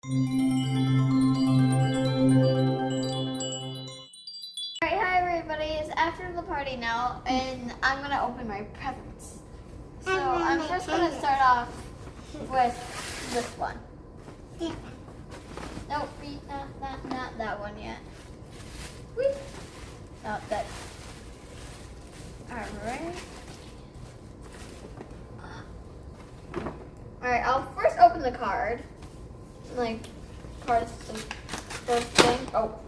Alright, hi everybody. It's after the party now, and I'm gonna open my presents. So I'm first gonna start off with this one. Nope, not that one yet. Whee! No, that. Alright. Alright, I'll first open the card. Card is the first thing. Oh.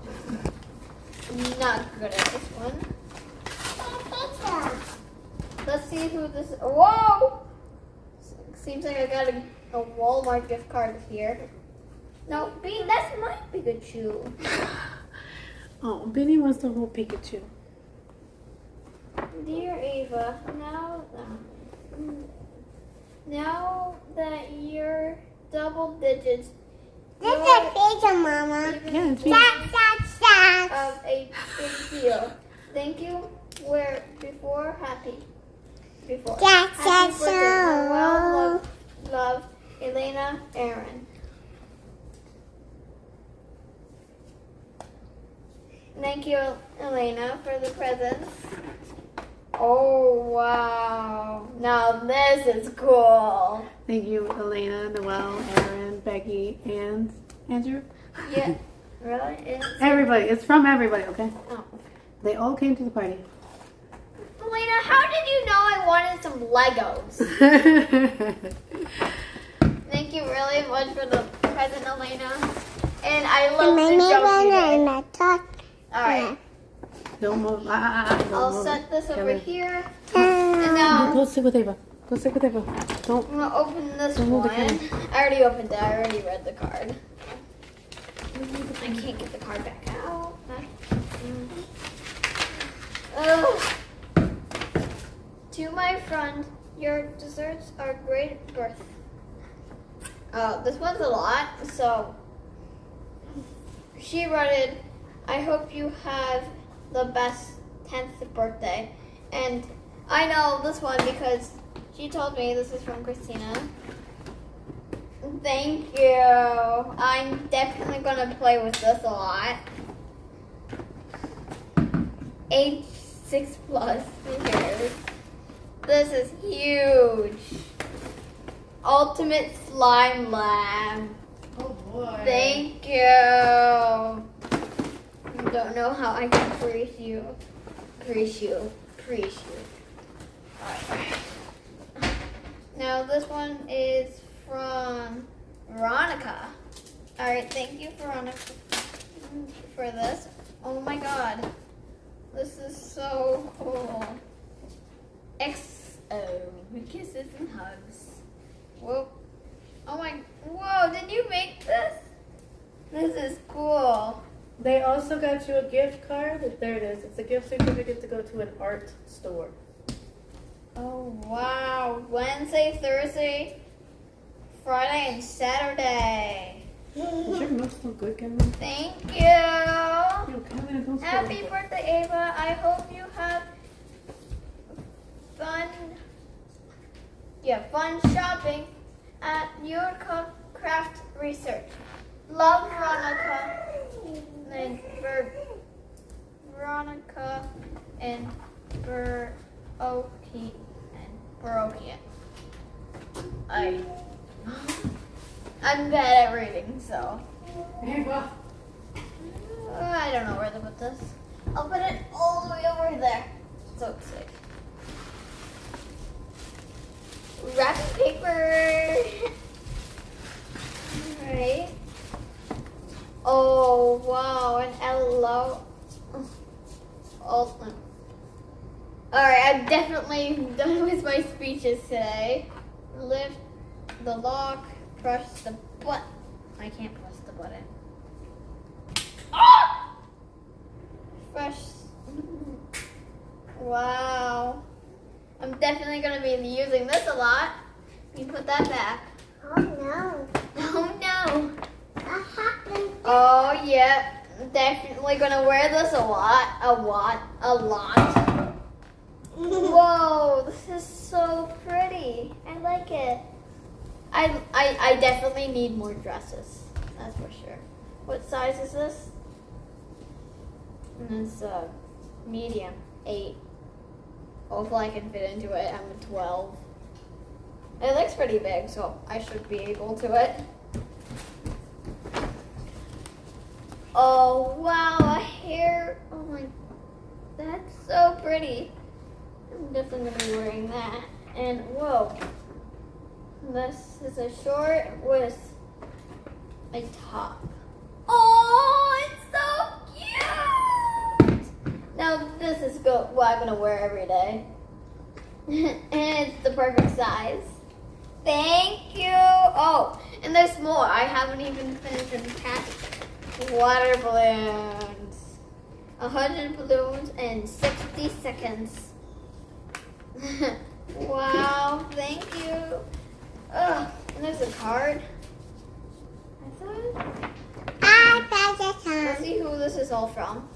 I'm not good at this one. Let's see who this is. Whoa! Seems like I got a Walmart gift card here. No, Bean, that's my Pikachu. Oh, Benny wants the whole Pikachu. Dear Ava, now that you're double digits, This is a pizza, Mama. Yeah, it's of a big deal. Thank you. Where before happy. Before. Happy birthday. Well, love, Elena, Aaron. Thank you, Elena, for the presents. Oh, wow. Now this is cool. Thank you, Elena, Noelle, Aaron, Becky, and Andrew. Yeah. Really? It's Everybody. It's from everybody, okay? oh. They all came to the party. Elena, how did you know I wanted some Legos? Thank you really much for the present, Elena. And I love the joke you did. Alright. Don't move. I'll set this over here. And And now go sit with Ava. Go sit with Ava. Don't. I'm gonna open this Don't move the one. camera. I already opened it. I already read the card. I can't get the card back out. To my friend, your desserts are great birth. This one's a lot, so she wrote it. I hope you have the best 10th birthday. And I know this one because she told me this is from Christina. Thank you. I'm definitely gonna play with this a lot. Age 6+ years. This is huge. Ultimate slime lab. Oh boy. Thank you. Don't know how I can praise you. Praise you. Alright. Now this one is from Veronica. Alright, thank you, Veronica, for this. Oh my god. This is so cool. XO. Kisses and hugs. Whoa. Oh my. Whoa, did you make this? This is cool. They also got you a gift card. There it is. It's a gift certificate to go to an art store. Oh wow. Wednesday, Thursday, Friday, and Saturday. Is your milk still good, Cameron? Thank you. Yo, Cameron, don't Happy spill it. birthday, Ava. I hope you have fun shopping at your craft research. Love, Veronica. And Veronica and Barokian. I'm bad at reading, so Ava. I don't know where to put this. I'll put it all the way over there. So it's safe. Wrapping paper. Alright. Oh wow, an hello. Alright, I'm definitely done with my speeches today. Lift the lock, press the button. I can't press the button. Ah! Press. Wow. I'm definitely going to be using this a lot. You put that back. Oh no. Oh no. What happened? Oh yeah. Definitely going to wear this a lot. A lot. Whoa, this is so pretty. I like it. I definitely need more dresses. That's for sure. What size is this? And it's medium, 8. Hopefully I can fit into it. I'm a 12. It looks pretty big, so I should be able to it. Oh wow, a hair. Oh my, that's so pretty. I'm definitely gonna be wearing that. And whoa, this is a short with a top. Oh, it's so cute. Now this is what I'm gonna wear every day. And it's the perfect size. Thank you. Oh, and there's more. I haven't even finished unpacking. Water balloons. 100 balloons in 60 seconds. Wow, thank you. Ugh, and there's a card. Let's see who this is all from.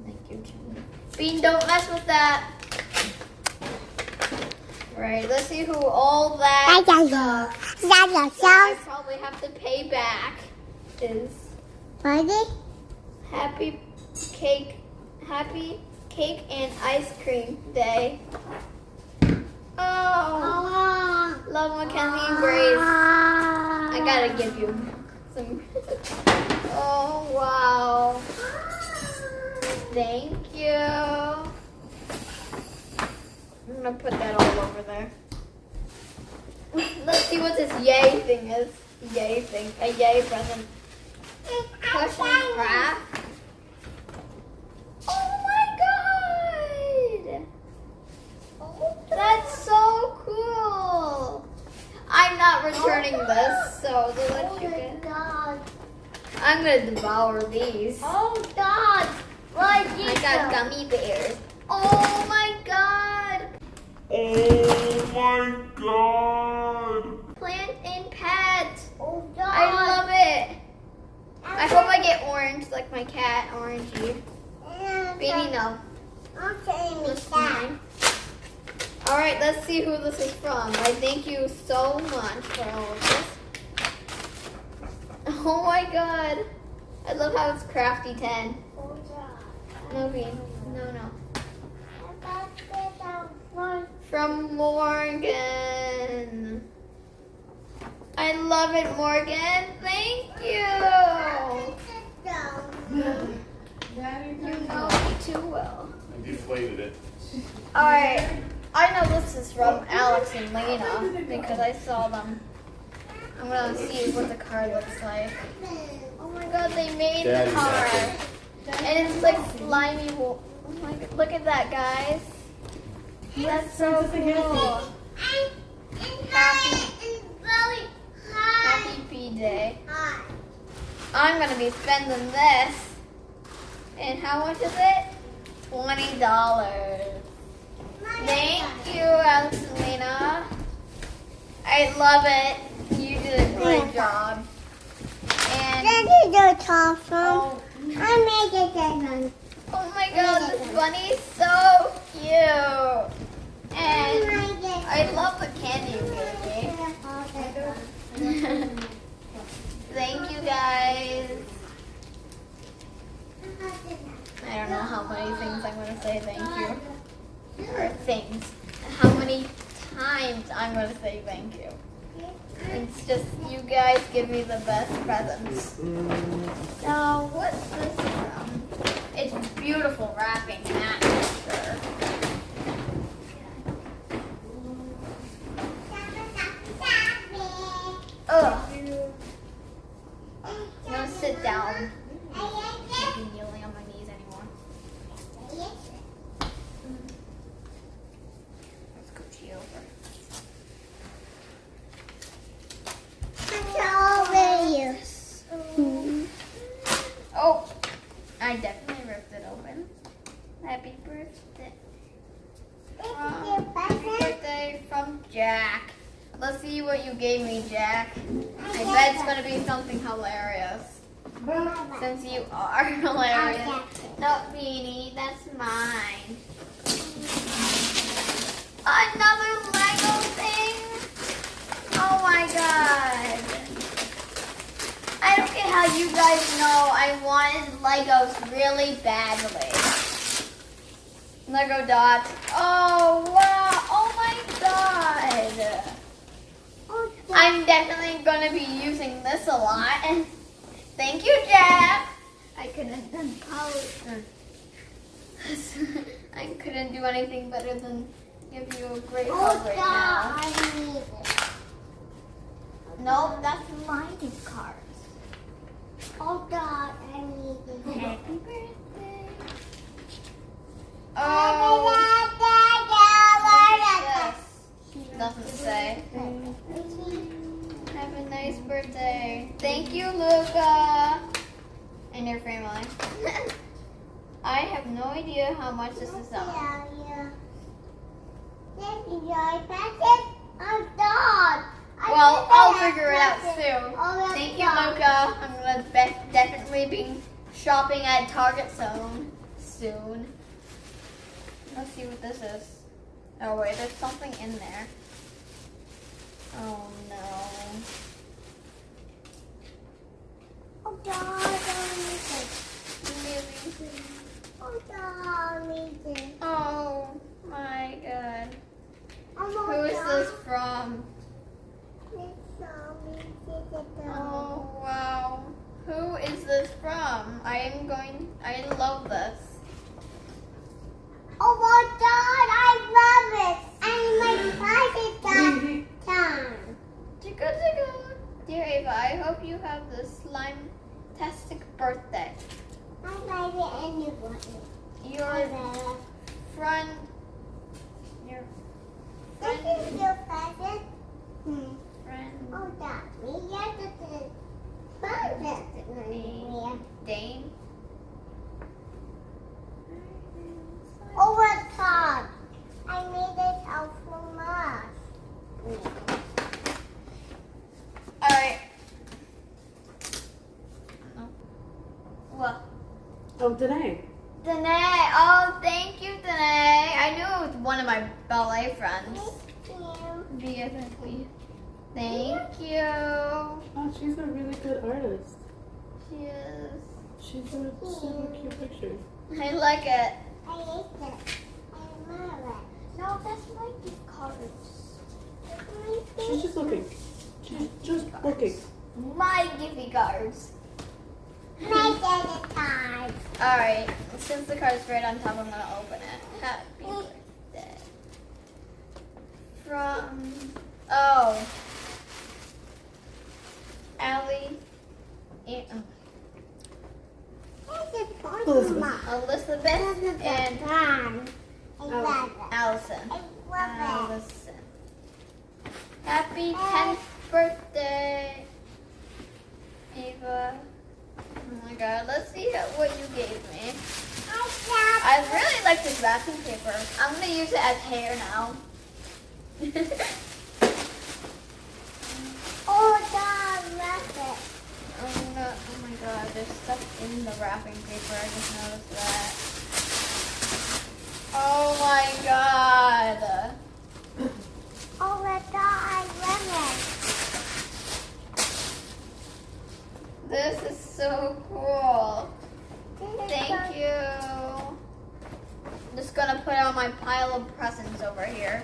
Thank you, Jimmy. Bean, don't mess with that. Right, let's see who all that stuff I probably have to pay back is. Happy cake and ice cream day. Oh, love Mackenzie and Grace. I gotta give you some. Oh wow. Thank you. I'm gonna put that all over there. Let's see what this yay thing is. Yay thing. A yay present. Question craft. Oh my god! That's so cool. I'm not returning this, so they let you get. I'm gonna devour these. Oh God! What I got gummy bears. Oh my god! Oh my god! Plant and pet. Oh God! I love it. I hope I get orange, like my cat, orangey. Beanie, no. This mine. All right, let's see who this is from. I thank you so much for all of this. Oh my god. I love how it's crafty 10. No, Bean. No. From Morgan. I love it, Morgan. Thank you. You know me too well. I deflated it. Alright. I know this is from Alex and Lena because I saw them. I'm gonna see what the card looks like. Oh my god, they made the card. And it's like slimy. Oh my god, look at that, guys. That's so cool. Happy P-Day. I'm gonna be spending this. And how much is it? $20. Thank you, Alex and Lena. I love it. You did a great job. And oh my god, this bunny is so cute. And I love the candy you gave me. Thank you guys. I don't know how many things I'm going to say thank you. Or things. How many times I'm going to say thank you. It's just you guys give me the best presents. So what's this from? It's beautiful wrapping, that's for sure. Ugh. I'm gonna sit down. I'm not be kneeling on my knees anymore. Let's Gucci over. Oh, I definitely ripped it open. Happy birthday. Happy birthday from Jack. Let's see what you gave me, Jack. I bet it's going to be something hilarious. Since you are hilarious. No, Beanie, that's mine. Another Lego thing? Oh my god. you guys know, I wanted Legos really badly. Lego dots. Oh, wow. Oh, my God. I'm definitely going to be using this a lot. And thank you, Jeff. I couldn't have done I couldn't do anything better than give you a great hug right now. I need it. Nope, that's my gift cards. Oh God, I need it. Happy birthday. Oh. Yes. Doesn't say. Have a nice birthday. Thank you, Luca. And your family. I have no idea how much this is on. Well, I'll figure it out soon. Thank you, Luca. I'm going to definitely be shopping at Target soon. Let's see what this is. Oh, wait, there's something in there. Oh, no. Oh God, Oh, my God. Who is this from? Oh, wow. Who is this from? I love this. Oh my God, I love it! And my favorite time. Chicka. Dear Ava, I hope you have this slime-tastic birthday. I like it anyway. Your friend. This is your present. Friend. Oh, that me. Yes, this is present. Dane. Over top. I made it out from us. Alright. What? Oh, Danae. Danae. Oh, thank you, Danae. I knew it was one of my ballet friends. Thank you. Oh, she's a really good artist. She is. She's a super cute picture. I like it. I ate it. I love it. No, that's my gift cards. She's just looking. She's just looking. My gift cards. My favorite time. Alright, since the card's right on top, I'm going to open it. Happy birthday. From, Allie. Elizabeth and Allison. Allison. Happy 10th birthday, Ava. Oh my God, let's see what you gave me. I really like this wrapping paper. I'm going to use it as hair now. Oh, God, love it. Oh my God, there's stuff in the wrapping paper. I just noticed that. Oh my God. Oh, my God, I love it. This is so cool. This is Thank you. I'm just gonna put on my pile of presents over here.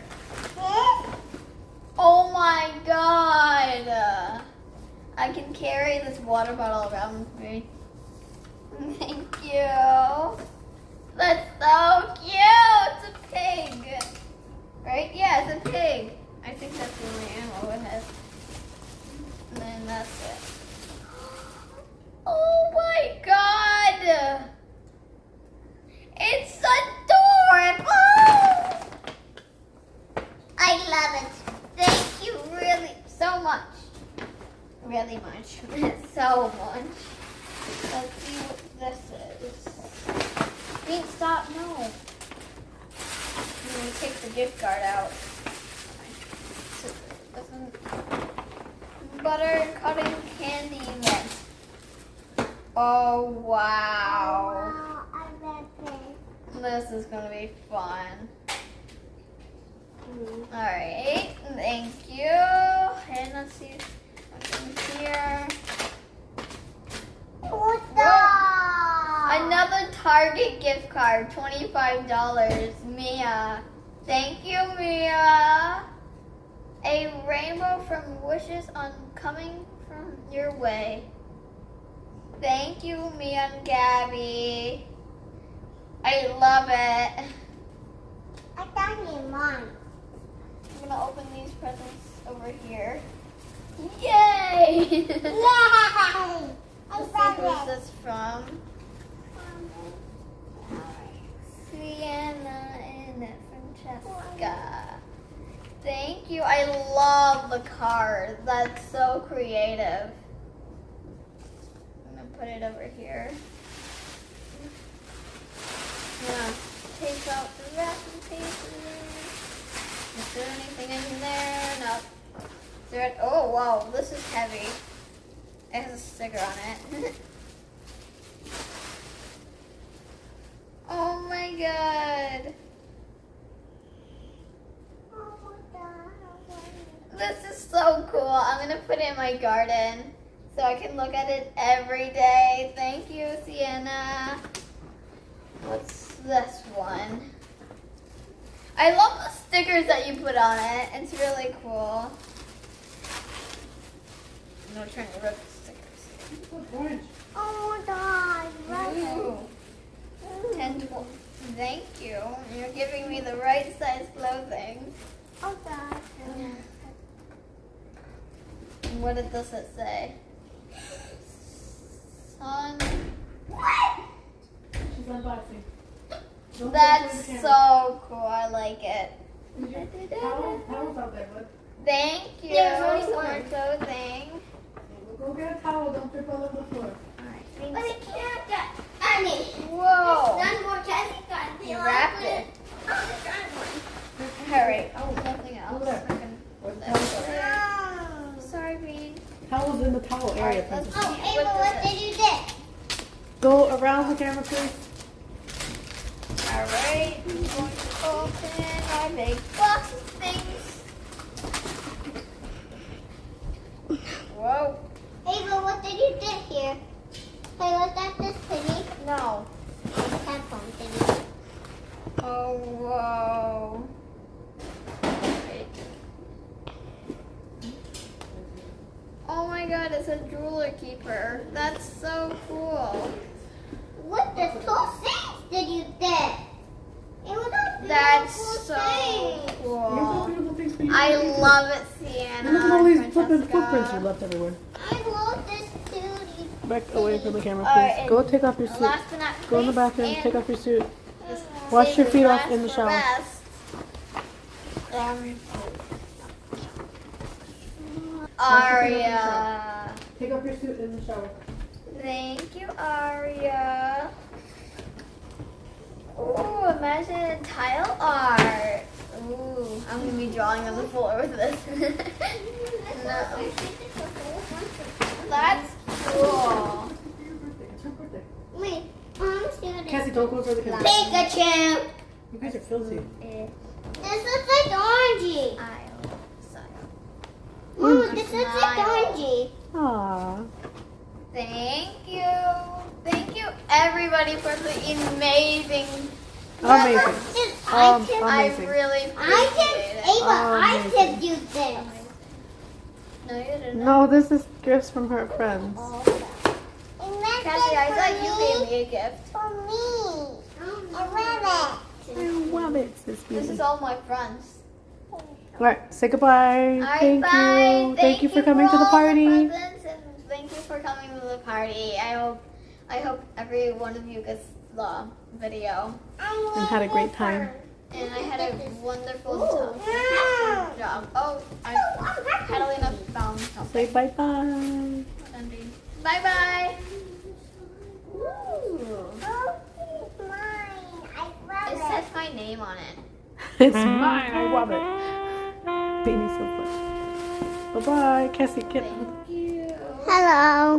Oh my God. I can carry this water bottle around with me. Thank you. That's so cute. It's a pig. Right? Yeah, it's a pig. I think that's the only animal it has. And then that's it. Oh my God. It's adorable. I love it. Thank you really so much. Really much. So much. Let's see what this is. Wait, stop. No. Let me take the gift card out. Butter cutting candy net. Oh, wow. Wow, I love it. This is going to be fun. Alright, thank you. And let's see what's in here. card, $25. Mia. Thank you, Mia. A rainbow from wishes on coming from your way. Thank you, Mia and Gabby. I love it. I got you mine. I'm gonna open these presents over here. Yay! Yay! Let's I see love who's it. this from. Sienna and Francesca. Thank you. I love the card. That's so creative. I'm gonna put it over here. Yeah. Take out the wrapping paper. Is there anything in there? No. Is there? Oh wow, this is heavy. It has a sticker on it. Oh my god. Oh my God. This is so cool. I'm gonna put it in my garden so I can look at it every day. Thank you, Sienna. What's this one? I love the stickers that you put on it. It's really cool. I'm not trying to rip the stickers. Oh my God. Love Ooh. 10, 12. Thank you. You're giving me the right size clothing. it. Oh God. And what does it say? Son. What? She's unboxing. Don't That's go through the camera. so cool. I like it. Towels out there, bud. Thank you There's only for one. clothing. We'll go get a towel. Don't trip all over the floor. But I can't get any. Whoa. None more Cassie got the You last wrapped one. it. Oh, the giant one. Hurry. Oh, nothing else. Over there. I can Where's the put towel? this there. Oh. Sorry, Bean. Towels in the towel area, Alright, let's- princess. Oh, Ava, what did you do? Go around the camera, please. Alright, I'm going to open my big box of things. Whoa. Ava, what did you do here? Hey, look at this thingy. No. Headphone thingy. Oh, whoa. Wait. Oh my god, it's a jeweler keeper. That's so cool. What the cool things did you do? It was a That's cool so thing. Here's the cool. beautiful things for you. I love it, Sienna. Look at all these flipping Francesca. footprints you left everywhere. I love this too. Back away from the camera, Alright, please. Go take off your and suit. last but not Go in the least, bathroom, and take off your suit. this Wash save your the feet off best in the for shower. best. Aria. Take off your suit in the shower. Thank you, Aria. Ooh, imagine tile art. Ooh, I'm gonna be drawing on the floor with this. No. That's cool. It's her birthday. Wait, I'm serious. Cassie, don't go for the camera. Pikachu. You guys are filthy. This looks like orangey. Ooh, this looks like orangey. Aww. Thank you. Thank you, everybody, for the amazing. Amazing. I Amazing. really I appreciate tipped it. Ava. I Amazing. tipped you this. No, you didn't. No, this is gifts from her friends. Cassie, I thought you gave me a gift. For me. I love it. I love it, sis. This is all my friends. Alright, say goodbye. Alright, Thank bye. you. Thank you for coming to the all party. presents and thank you for coming to the party. I hope every one of you gets the video. And had a great time. And I had a wonderful Ooh. job. Oh, Catalina found Say something. bye-bye. Bye bye. Oh, it's mine. I love It it. says my name on it. It's mine. I love it. Beanie's so fun. Bye-bye. Cassie, get Thank you. Hello.